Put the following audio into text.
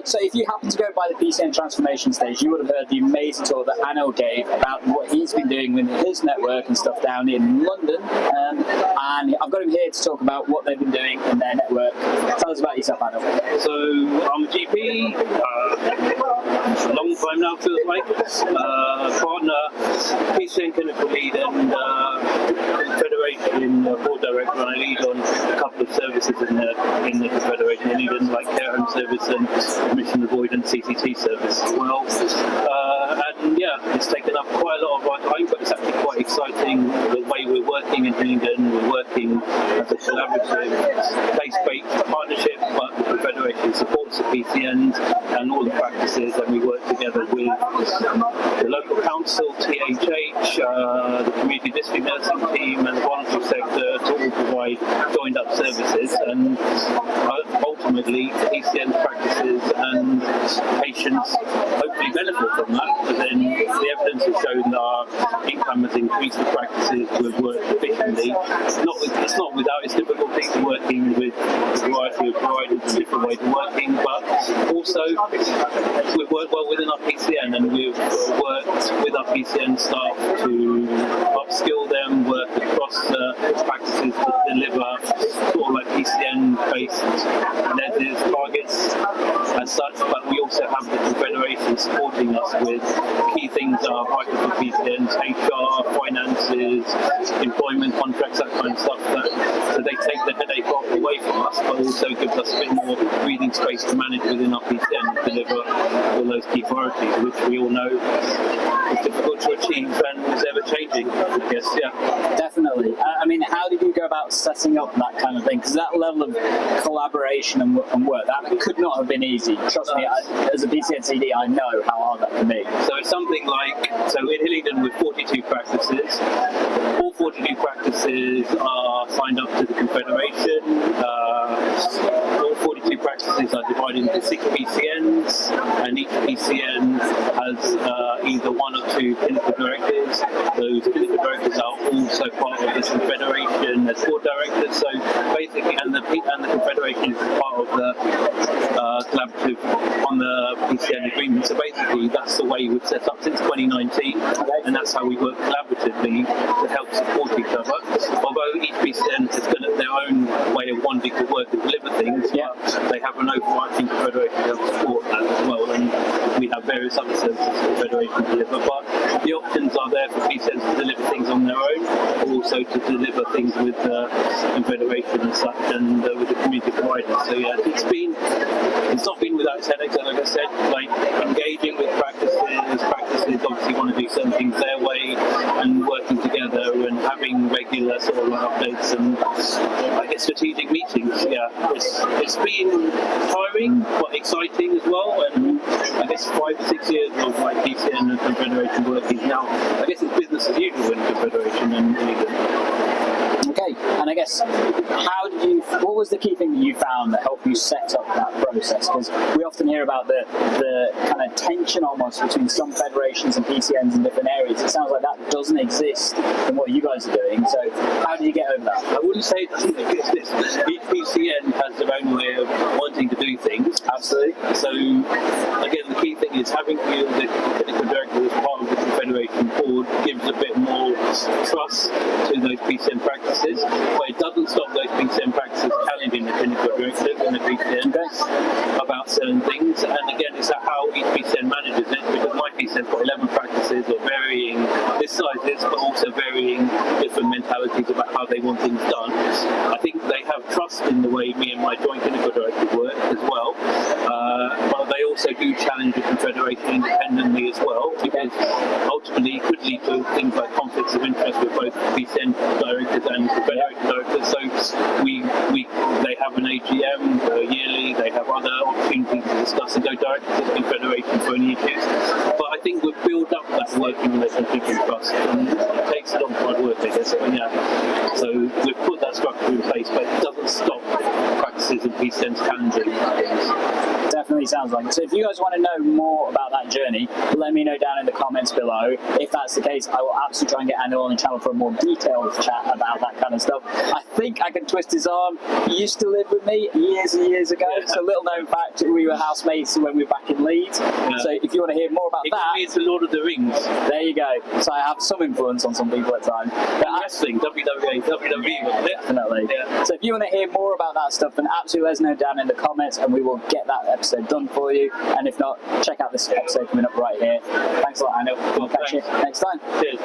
So if you happen to go by the PCN transformation stage, you would have heard the amazing talk that Anil gave about what he's been doing with his network and stuff down in London. And I've got him here to talk about what they've been doing in their network. Tell us about yourself, Anil. So I'm a GP, a long time now feels like, partner, PCN clinical lead and Confederation board director, and I lead on a couple of services in the Confederation. I lead in like care home service and admission avoidance CCT service as well. And yeah, it's taken up quite a lot of our time, but it's actually quite exciting the way we're working in England. We're working as a collaborative, place-based partnership, but the Confederation supports the PCNs and all the practices, and we work together with the local council, THH, the community district nursing team, and the voluntary sector to all provide joined-up services, and ultimately PCN practices and patients hopefully benefit from that. But then the evidence has shown that our income has increased. The practices we've worked efficiently. It's not without its difficulties working with a variety of providers and different ways of working, but also we've worked well within our PCN, and we've worked with our PCN staff to upskill them, work across practices to deliver sort of like PCN-based measures, targets as such, but we also have the Confederation supporting us with key things are vital for PCNs, HR, finances, employment contracts, that kind of stuff. So they take the headache away from us, but also gives us a bit more breathing space to manage within our PCN and deliver all those key priorities, which we all know is difficult to achieve and is ever changing, I guess, yeah. Definitely. I mean, how did you go about setting up that kind of thing? Because that level of collaboration and work, that could not have been easy. Trust me, as a PCN CD, I know how hard that can be. So it's something like, so in Hillingdon with 42 practices, all 42 practices are signed up to the Confederation. All 42 practices are divided into 6 PCNs, and each PCN has either 1 or 2 clinical directors. Those clinical directors are also part of the Confederation as board directors. So basically, and the Confederation is part of the collaborative on the PCN agreement. So basically, that's the way we've set up since 2019, and that's how we work collaboratively to help support each other. Although each PCN has got their own way of wanting to work and deliver things, they have an overarching Confederation to help support that as well, and we have various other services the Confederation deliver. But the options are there for PCNs to deliver things on their own, or also to deliver things with the Confederation and such, and with the community providers. So yeah, it's not been without its headaches. Like I said, like engaging with practices obviously want to do certain things their way, and working together and having regular sort of updates and I guess strategic meetings. Yeah, it's been tiring but exciting as well, and I guess 5 or 6 years of like PCN and Confederation working now, I guess it's business as usual in Confederation and Okay, and I guess, what was the key thing that you found that helped you set up that process? Because we often hear about the kind of tension almost between some federations and PCNs in different areas. It sounds like that doesn't exist in what you guys are doing. So how did you get over that? I wouldn't say it doesn't exist. Each PCN has their own way of wanting to do things. Absolutely. So again, the key thing is having the clinical director as part of the Confederation board gives a bit more trust to those PCN practices, but it doesn't stop those PCN practices challenging the clinical directors and the PCN about certain things. And again, it's how each PCN manages it, because my PCN's got 11 practices of varying sizes, but also varying different mentalities about how they want things done. I think they have trust in the way me and my joint clinical director work as well, but they also do challenge the Confederation independently as well, because ultimately it could lead to things like conflicts of interest with both PCN directors and Confederation directors. So they have an AGM yearly, they have other opportunities to discuss and go directly to the Confederation for any issues. But I think we've built up that working relationship and trust, and it takes a long hard work, I guess. But yeah, so we've put that structure in place, but it doesn't stop practices and PCNs challenging things. Definitely sounds like it. So if you guys want to know more about that journey, let me know down in the comments below. If that's the case, I will absolutely try and get Anil on the channel for a more detailed chat about that kind of stuff. I think I can twist his arm. He used to live with me years and years ago. So little known fact, we were housemates when we were back in Leeds. Yeah. So if you want to hear more about that, It's the Lord of the Rings. there you go. So I have some influence on some people at times. But Wrestling, WWE, wasn't it? definitely. Yeah. So if you want to hear more about that stuff, then absolutely let us know down in the comments and we will get that episode done for you. And if not, check out this episode coming up right here. Thanks a lot, Anil. We'll catch you next time. Cheers.